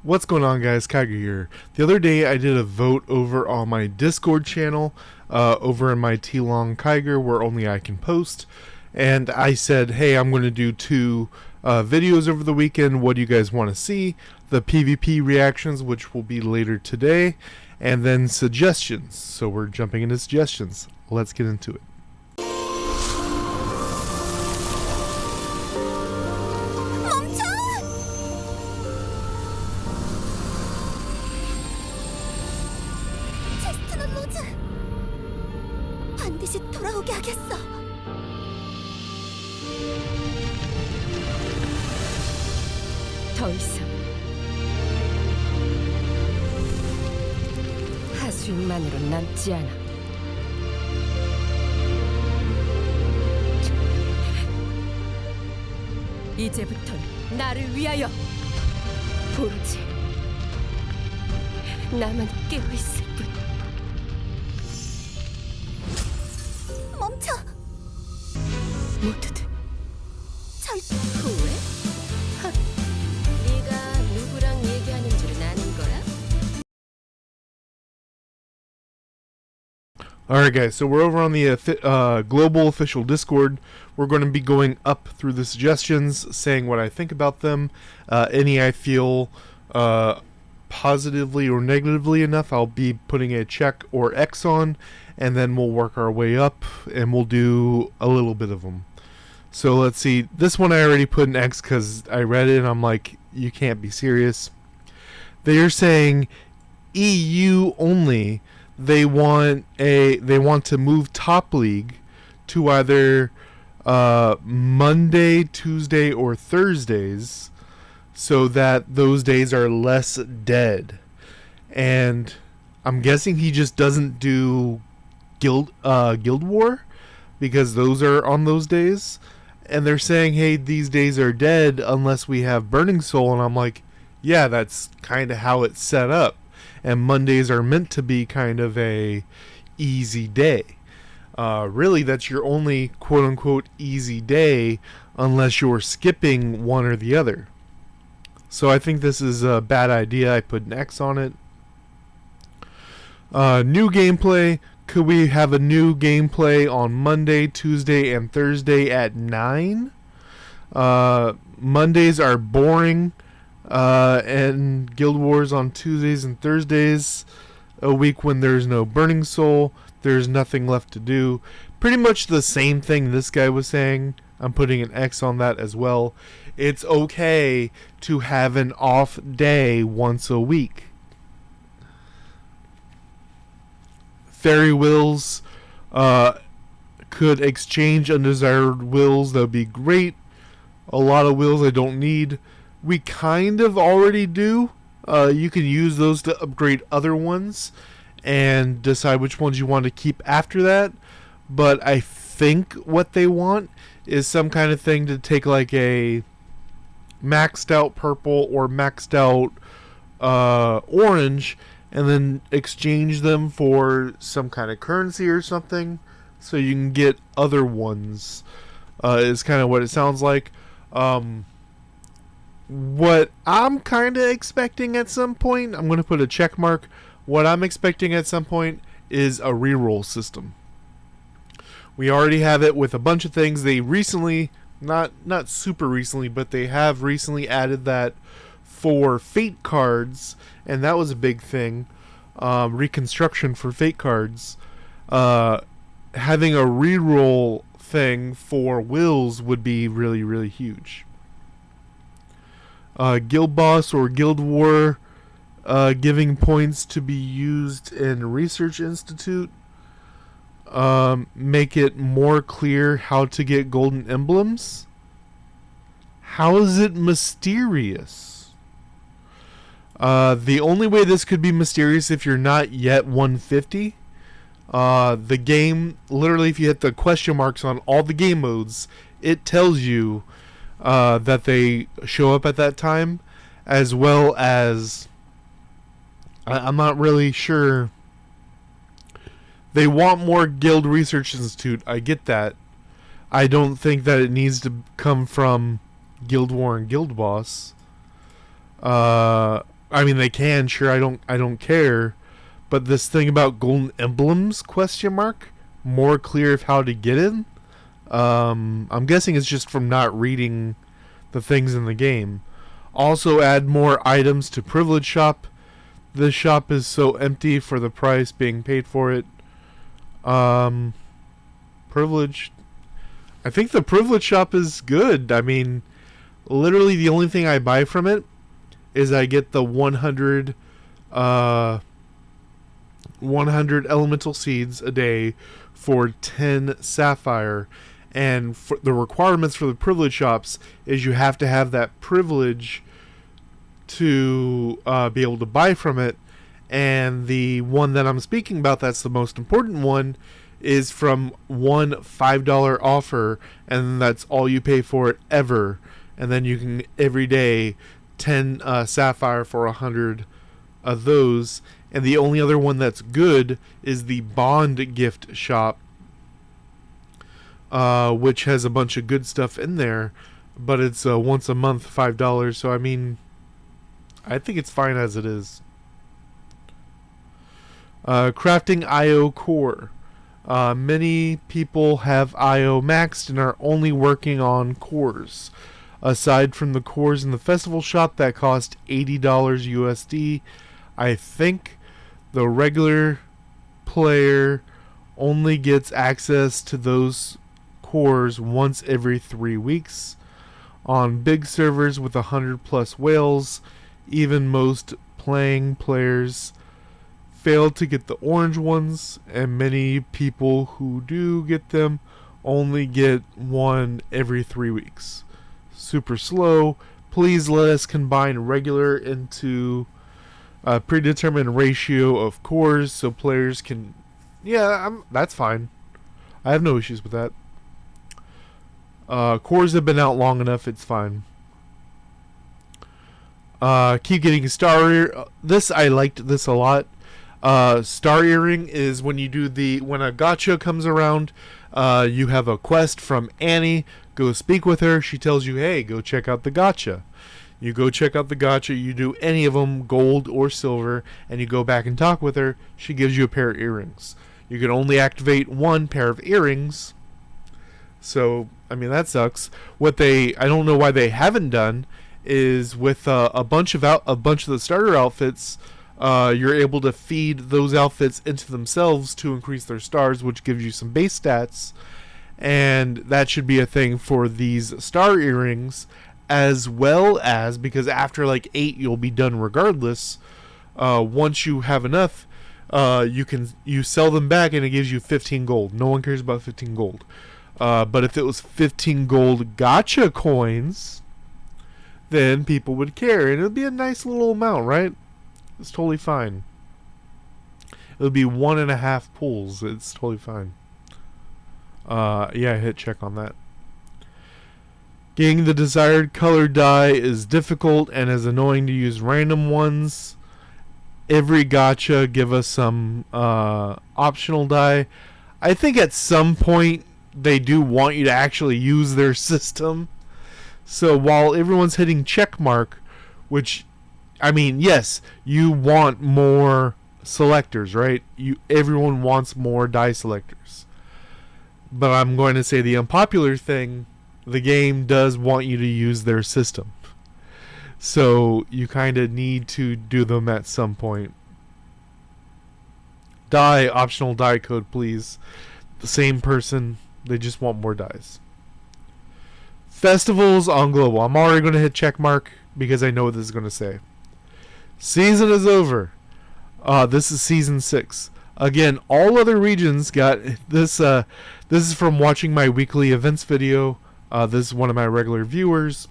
What's going on, guys? Kaiger here. The other day I did a vote over on my Discord channel, over in my TLON Kaiger, where only I can post, and I said, hey, I'm going to do two videos over the weekend. What do you guys want to see? The PvP reactions, which will be later today, and then suggestions. So we're jumping into suggestions. Let's get into it. 반드시 돌아오게 하겠어. 더 이상 하수인만으로 남지 않아. 이제부턴 나를 위하여 오로지 나만 깨어있을 뿐. 멈춰. 모두들 절대. 후회? 하, 네가 누구랑 얘기하는 줄은 아는 거야? Alright guys, so we're over on the global official Discord. We're going to be going up through the suggestions, saying what I think about them. Any I feel positively or negatively enough, I'll be putting a check or X on, and then we'll work our way up, and we'll do a little bit of them. So let's see, this one I already put an X because I read it and I'm like, you can't be serious. They're saying EU only. They want to move Top League to either Monday, Tuesday, or Thursdays, so that those days are less dead. And I'm guessing he just doesn't do Guild War, because those are on those days. And they're saying, hey, these days are dead unless we have Burning Soul. And I'm like, yeah, that's kind of how it's set up. And Mondays are meant to be kind of a easy day. Really, that's your only quote-unquote easy day unless you're skipping one or the other. So I think this is a bad idea. I put an X on it. New gameplay. Could we have a new gameplay on Monday, Tuesday, and Thursday at 9? Mondays are boring. And Guild Wars on Tuesdays and Thursdays, a week when there's no Burning Soul, there's nothing left to do. Pretty much the same thing this guy was saying. I'm putting an X on that as well. It's okay to have an off day once a week. Fairy Wills could exchange undesired wills. That would be great. A lot of wills I don't need. We kind of already do. You can use those to upgrade other ones and decide which ones you want to keep after that. But I think what they want is some kind of thing to take like a maxed out purple or maxed out orange and then exchange them for some kind of currency or something so you can get other ones, is kind of what it sounds like. What I'm kind of expecting at some point, I'm going to put a check mark. What I'm expecting at some point is a reroll system. We already have it with a bunch of things. They recently, not super recently, but they have recently added that for Fate cards, and that was a big thing. Reconstruction for Fate cards. Having a reroll thing for wills would be really, really huge. Guild Boss or Guild War giving points to be used in Research Institute. Make it more clear how to get golden emblems. How is it mysterious? The only way this could be mysterious if you're not yet 150. The game, literally, if you hit the question marks on all the game modes, it tells you that they show up at that time, as well as I'm not really sure. They want more Guild Research Institute. I get that. I don't think that it needs to come from Guild War and Guild Boss. I mean, they can, sure, I don't care. But this thing about golden emblems, question mark, more clear of how to get in? I'm guessing it's just from not reading the things in the game. Also add more items to privilege shop. This shop is so empty for the price being paid for it. Privilege. I think the privilege shop is good. I mean, literally the only thing I buy from it is I get the 100 elemental seeds a day for 10 sapphire. And for the requirements for the privilege shops is you have to have that privilege to be able to buy from it. And the one that I'm speaking about, that's the most important one, is from one $5 offer, and that's all you pay for it ever. And then you can every day 10 sapphire for 100 of those. And the only other one that's good is the bond gift shop, which has a bunch of good stuff in there, but it's once a month $5. So I mean, I think it's fine as it is. Crafting IO core. Many people have IO maxed and are only working on cores. Aside from the cores in the festival shop that cost $80 USD, I think the regular player only gets access to those cores once every 3 weeks. On big servers with 100 plus whales, even most playing players fail to get the orange ones, and many people who do get them only get one every 3 weeks. Super slow. Please let us combine regular into a predetermined ratio of cores so players can... Yeah, that's fine. I have no issues with that. Cores have been out long enough, it's fine. Keep getting star... This, I liked this a lot. Star earring is when you do when a gacha comes around, you have a quest from Annie. Go speak with her. She tells you, hey, go check out the gacha. You go check out the gacha. You do any of them, gold or silver, and you go back and talk with her. She gives you a pair of earrings. You can only activate one pair of earrings. So, I mean, that sucks. I don't know why they haven't done is with a bunch of the starter outfits. You're able to feed those outfits into themselves to increase their stars, which gives you some base stats. And that should be a thing for these star earrings, as well as, because after like 8 you'll be done regardless. Once you have enough, you sell them back and it gives you 15 gold. No one cares about 15 gold. But if it was 15 gold gacha coins, then people would care, and it would be a nice little amount, right? It's totally fine. It would be 1.5 pulls. It's totally fine. Yeah, hit check on that. Getting the desired color dye is difficult and is annoying to use random ones. Every gacha give us some optional dye. I think at some point they do want you to actually use their system. So while everyone's hitting check mark, which, I mean, yes, you want more selectors, right? Everyone wants more dye selectors. But I'm going to say the unpopular thing, the game does want you to use their system. So you kind of need to do them at some point. Dye, optional dye code, please. The same person, they just want more dyes. Festivals on global. I'm already going to hit check mark because I know what this is going to say. Season is over. This is season 6. Again, all other regions got this. This is from watching my weekly events video. This is one of my regular viewers,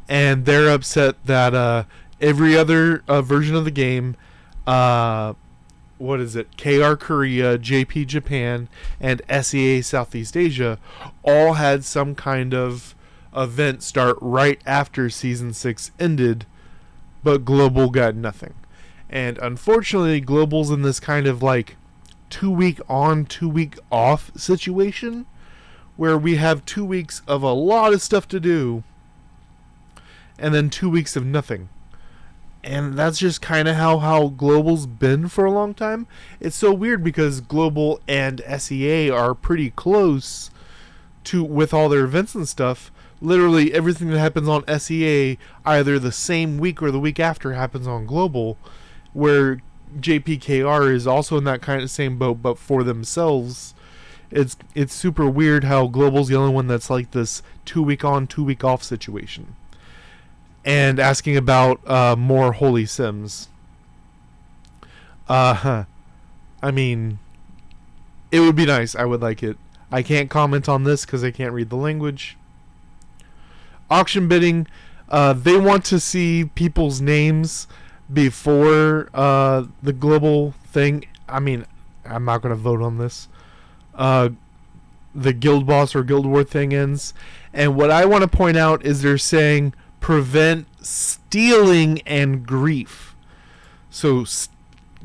and they're upset that every other version of the game, what is it? KR Korea, JP Japan, and SEA Southeast Asia, all had some kind of event start right after season 6 ended, but Global got nothing. And unfortunately, Global's in this kind of like 2 week on, 2 week off situation where we have 2 weeks of a lot of stuff to do and then 2 weeks of nothing. And that's just kind of how Global's been for a long time. It's so weird because Global and SEA are pretty close to with all their events and stuff. Literally everything that happens on SEA either the same week or the week after happens on Global, where JPKR is also in that kind of same boat but for themselves. It's super weird how Global's the only one that's like this 2 week on, 2 week off situation. And asking about more Holy Sims. I mean, it would be nice. I would like it. I can't comment on this because I can't read the language. Auction bidding. They want to see people's names before the global thing. I mean, I'm not going to vote on this. The guild boss or guild war thing ends. And what I want to point out is they're saying prevent stealing and grief. So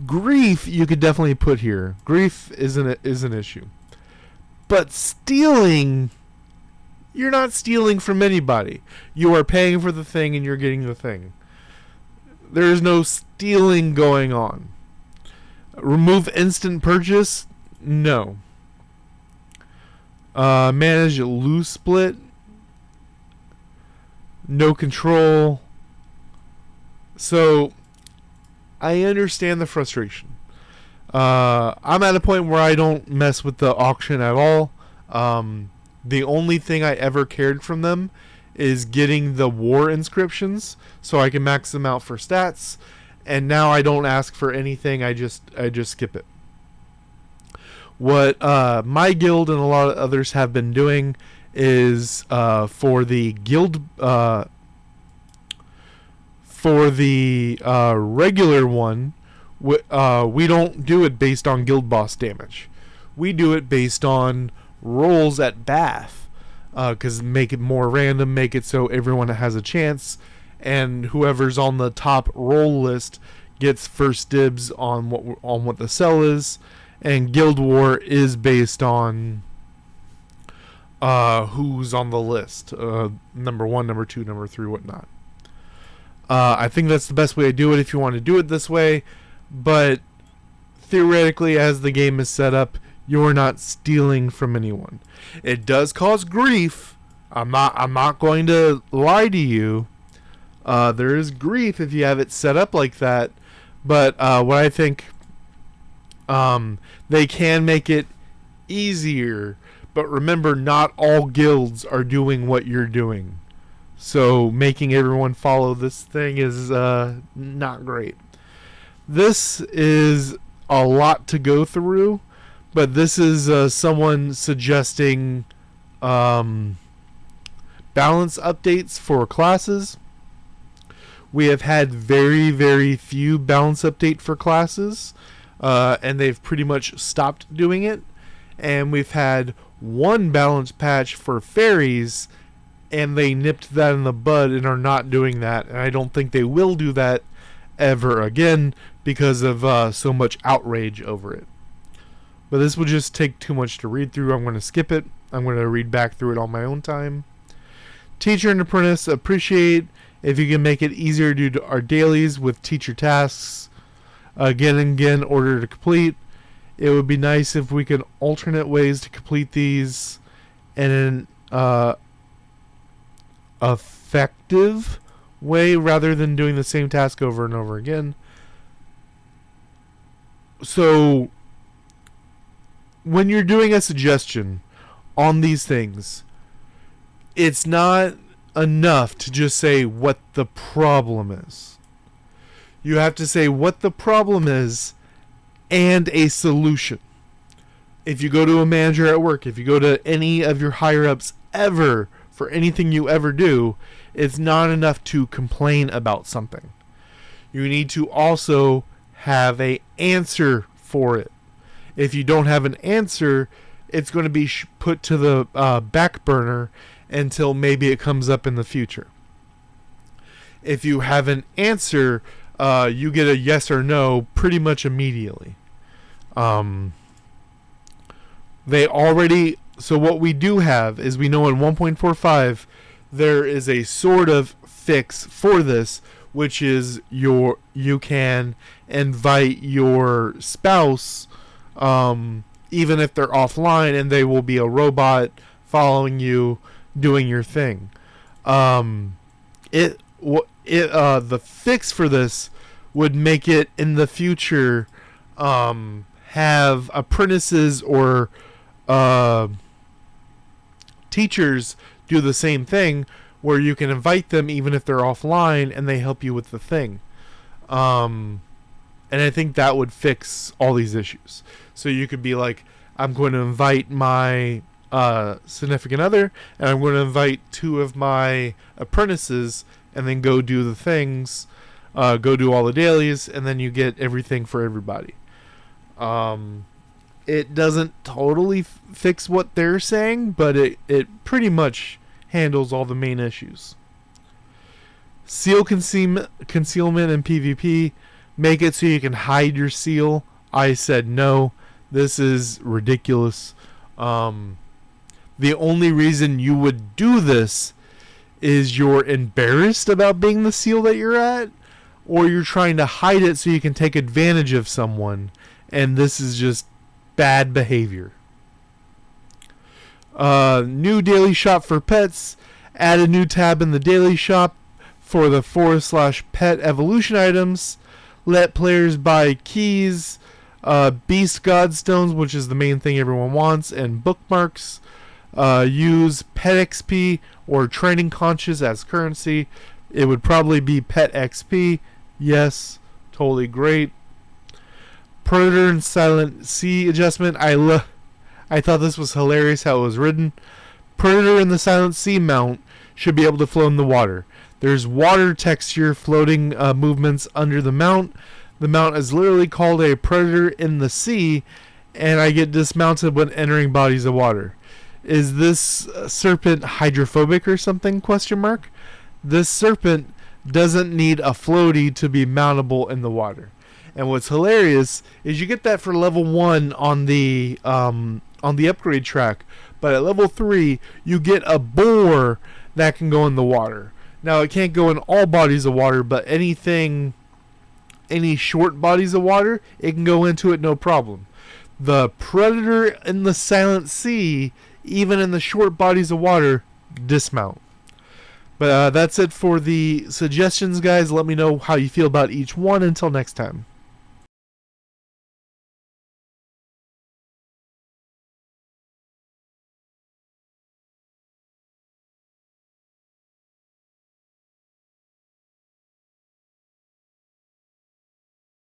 grief you could definitely put here. Grief is an issue. But stealing, you're not stealing from anybody. You are paying for the thing and you're getting the thing. There is no stealing going on. Remove instant purchase? No. Manage loose split? No control. So I understand the frustration. I'm at a point where I don't mess with the auction at all. The only thing I ever cared from them is getting the war inscriptions so I can max them out for stats. And now I don't ask for anything. I just skip it. What my guild and a lot of others have been doing is for the guild regular one, we don't do it based on guild boss damage. We do it based on rolls at Bath, because make it more random, make it so everyone has a chance, and whoever's on the top roll list gets first dibs on what the sell is. And Guild War is based on who's on the list, number 1, number 2, number 3, whatnot. I think that's the best way to do it if you want to do it this way, but theoretically, as the game is set up, you're not stealing from anyone. It does cause grief. I'm not going to lie to you. There is grief if you have it set up like that, but what I think, they can make it easier, but remember, not all guilds are doing what you're doing. So making everyone follow this thing is not great. This is a lot to go through, but this is someone suggesting balance updates for classes. We have had very, very few balance update for classes. And they've pretty much stopped doing it. And we've had one balance patch for fairies, and they nipped that in the bud and are not doing that. And I don't think they will do that ever again because of so much outrage over it. But this will just take too much to read through. I'm going to skip it. I'm going to read back through it on my own time. Teacher and apprentice, appreciate if you can make it easier to do our dailies with teacher tasks. Again and again, order to complete. It would be nice if we could alternate ways to complete these in an effective way rather than doing the same task over and over again. So when you're doing a suggestion on these things, it's not enough to just say what the problem is. You have to say what the problem is and a solution. If you go to a manager at work, if you go to any of your higher ups ever for anything you ever do, it's not enough to complain about something. You need to also have an answer for it. If you don't have an answer, it's going to be put to the back burner until maybe it comes up in the future. If you have an answer, you get a yes or no pretty much immediately. So what we do have is we know in 1.45 there is a sort of fix for this which is you can invite your spouse, even if they're offline, and they will be a robot following you, doing your thing. The fix for this would make it in the future have apprentices or teachers do the same thing, where you can invite them even if they're offline and they help you with the thing. And I think that would fix all these issues. So you could be like, I'm going to invite my significant other, and I'm going to invite 2 of my apprentices, and then go do the things, go do all the dailies, and then you get everything for everybody. It doesn't totally fix what they're saying, but it pretty much handles all the main issues. Seal concealment in PvP. Make it so you can hide your seal. I said no. This is ridiculous. The only reason you would do this is you're embarrassed about being the seal that you're at, or you're trying to hide it so you can take advantage of someone, and this is just bad behavior. New daily shop for pets. Add a new tab in the daily shop for the /pet evolution items. Let players buy keys, beast godstones, which is the main thing everyone wants, and bookmarks. Use pet XP or training conches as currency. It would probably be pet XP. Yes, totally great. Predator and Silent Sea adjustment. I thought this was hilarious how it was written. Predator in the Silent Sea mount should be able to float in the water. There's water texture floating movements under the mount. The mount is literally called a Predator in the Sea, and I get dismounted when entering bodies of water. Is this serpent hydrophobic or something? ? This serpent doesn't need a floaty to be mountable in the water. And what's hilarious is you get that for level 1 on the upgrade track, but at level 3 you get a boar that can go in the water. Now it can't go in all bodies of water, but any short bodies of water, it can go into it no problem. The Predator in the Silent Sea, even in the short bodies of water, dismount. But that's it for the suggestions, guys. Let me know how you feel about each one. Until next time.